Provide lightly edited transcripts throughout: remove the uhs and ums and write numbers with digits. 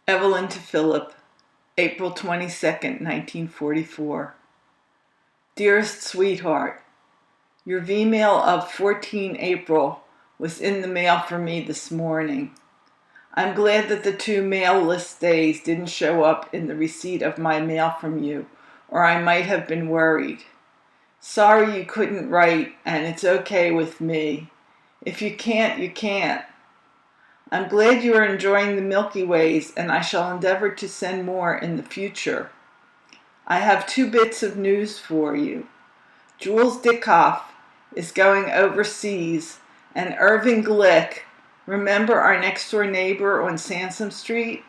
Evelyn to Philip, April 22nd, 1944. Dearest sweetheart, your V-mail of 14 April was in the mail for me this morning. I'm glad that the 2 mail list days didn't show up in the receipt of my mail from you, or I might have been worried. Sorry you couldn't write, and it's okay with me. If you can't, you can't. I'm glad you are enjoying the Milky Ways, and I shall endeavor to send more in the future. I have 2 bits of news for you. Jules Dickoff is going overseas, and Irving Glick, remember our next-door neighbor on Sansom Street,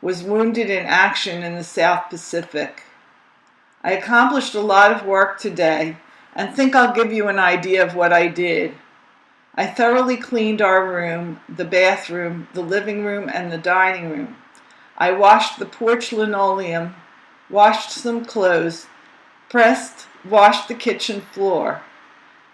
was wounded in action in the South Pacific. I accomplished a lot of work today, and think I'll give you an idea of what I did. I thoroughly cleaned our room, the bathroom, the living room, and the dining room. I washed the porch linoleum, washed some clothes, washed the kitchen floor.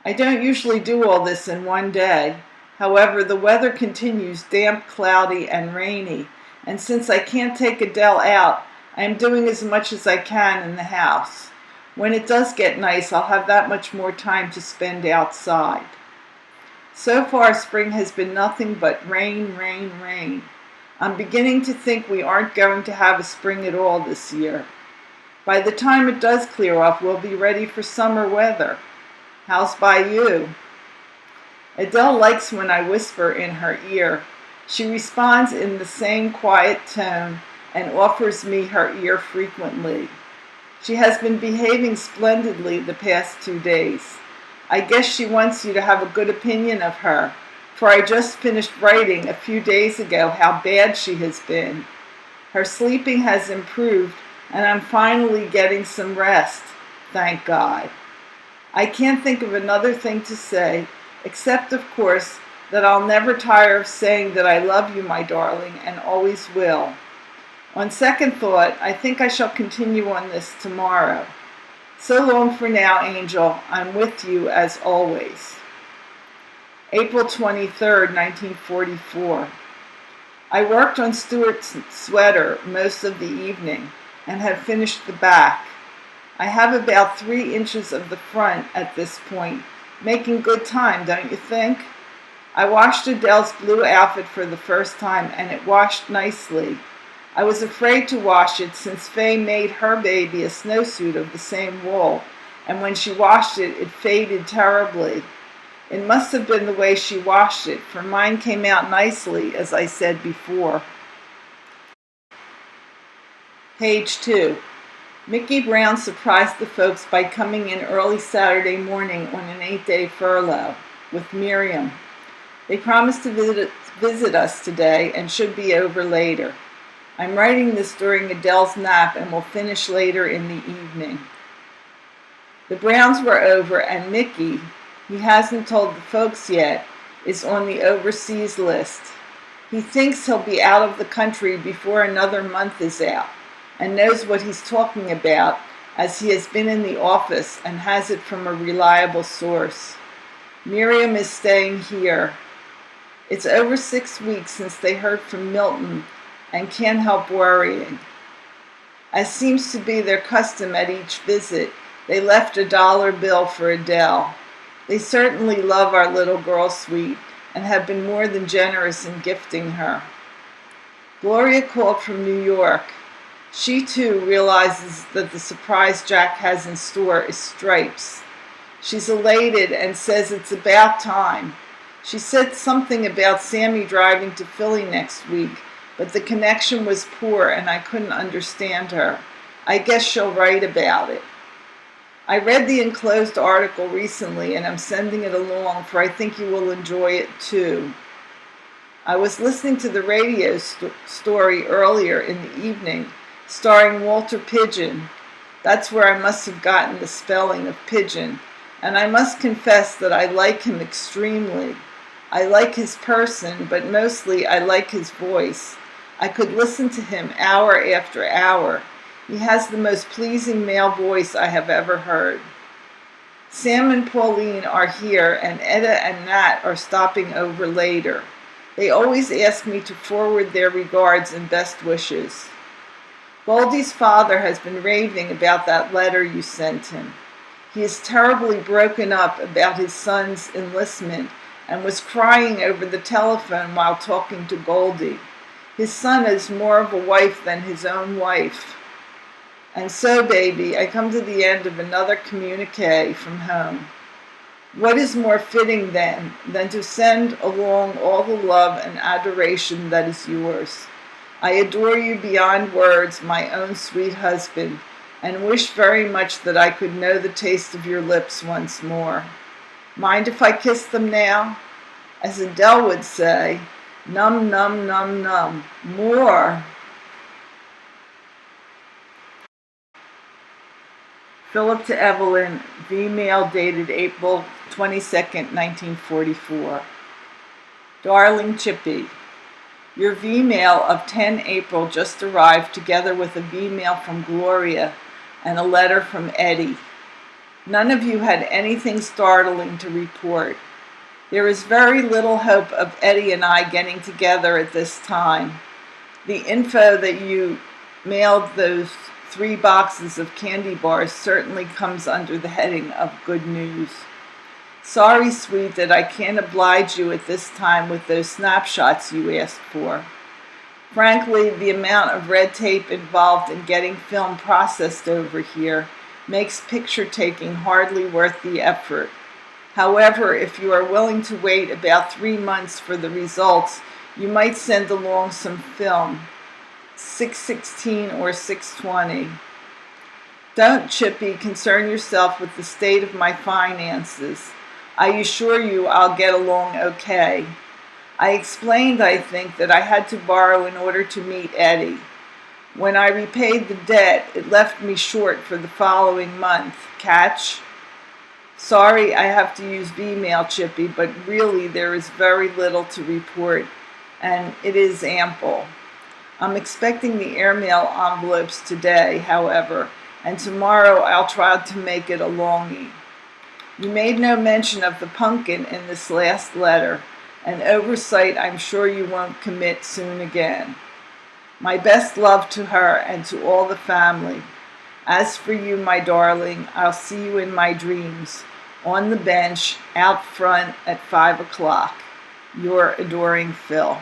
I don't usually do all this in one day. However, the weather continues damp, cloudy, and rainy, and since I can't take Adele out, I am doing as much as I can in the house. When it does get nice, I'll have that much more time to spend outside. So far, spring has been nothing but rain, rain, rain. I'm beginning to think we aren't going to have a spring at all this year. By the time it does clear up, we'll be ready for summer weather. How's by you? Adele likes when I whisper in her ear. She responds in the same quiet tone and offers me her ear frequently. She has been behaving splendidly the past 2 days. I guess she wants you to have a good opinion of her, for I just finished writing a few days ago how bad she has been. Her sleeping has improved, and I'm finally getting some rest, thank God. I can't think of another thing to say, except, of course, that I'll never tire of saying that I love you, my darling, and always will. On second thought, I think I shall continue on this tomorrow. So long for now, Angel. I'm with you as always. April 23rd, 1944. I worked on Stuart's sweater most of the evening and have finished the back. I have about 3 inches of the front at this point, making good time, don't you think? I washed Adele's blue outfit for the first time, and it washed nicely. I was afraid to wash it since Faye made her baby a snowsuit of the same wool, and when she washed it, it faded terribly. It must have been the way she washed it, for mine came out nicely, as I said before. Page 2. Mickey Brown surprised the folks by coming in early Saturday morning on an 8-day furlough with Miriam. They promised to visit us today and should be over later. I'm writing this during Adele's nap and will finish later in the evening. The Browns were over, and Mickey, he hasn't told the folks yet, is on the overseas list. He thinks he'll be out of the country before another month is out, and knows what he's talking about, as he has been in the office and has it from a reliable source. Miriam is staying here. It's over 6 weeks since they heard from Milton, and can't help worrying. As seems to be their custom at each visit, they left a $1 bill for Adele. They certainly love our little girl sweet and have been more than generous in gifting her. Gloria called from New York. She too realizes that the surprise Jack has in store is stripes. She's elated and says it's about time. She said something about Sammy driving to Philly next week, but the connection was poor and I couldn't understand her. I guess she'll write about it. I read the enclosed article recently and I'm sending it along, for I think you will enjoy it too. I was listening to the radio story earlier in the evening, starring Walter Pidgeon. That's where I must have gotten the spelling of pigeon, and I must confess that I like him extremely. I like his person, but mostly I like his voice. I could listen to him hour after hour. He has the most pleasing male voice I have ever heard. Sam and Pauline are here, and Etta and Nat are stopping over later. They always ask me to forward their regards and best wishes. Goldie's father has been raving about that letter you sent him. He is terribly broken up about his son's enlistment and was crying over the telephone while talking to Goldie. His son is more of a wife than his own wife. And so, baby, I come to the end of another communique from home. What is more fitting then than to send along all the love and adoration that is yours? I adore you beyond words, my own sweet husband, and wish very much that I could know the taste of your lips once more. Mind if I kiss them now? As Adele would say, num, num, num, num. More. Philip to Evelyn, V-mail dated April 22nd, 1944. Darling Chippy, your V-mail of 10 April just arrived together with a V-mail from Gloria and a letter from Eddie. None of you had anything startling to report. There is very little hope of Eddie and I getting together at this time. The info that you mailed those 3 boxes of candy bars certainly comes under the heading of good news. Sorry, sweet, that I can't oblige you at this time with those snapshots you asked for. Frankly, the amount of red tape involved in getting film processed over here makes picture taking hardly worth the effort. However, if you are willing to wait about 3 months for the results, you might send along some film, 616 or 620. Don't, Chippy, concern yourself with the state of my finances. I assure you I'll get along okay. I explained, I think, that I had to borrow in order to meet Eddie. When I repaid the debt, it left me short for the following month. Catch? Sorry I have to use V-mail, Chippy, but really there is very little to report, and it is ample. I'm expecting the airmail envelopes today, however, and tomorrow I'll try to make it a longie. You made no mention of the pumpkin in this last letter, an oversight I'm sure you won't commit soon again. My best love to her and to all the family. As for you, my darling, I'll see you in my dreams, on the bench, out front at 5 o'clock. Your adoring Phil.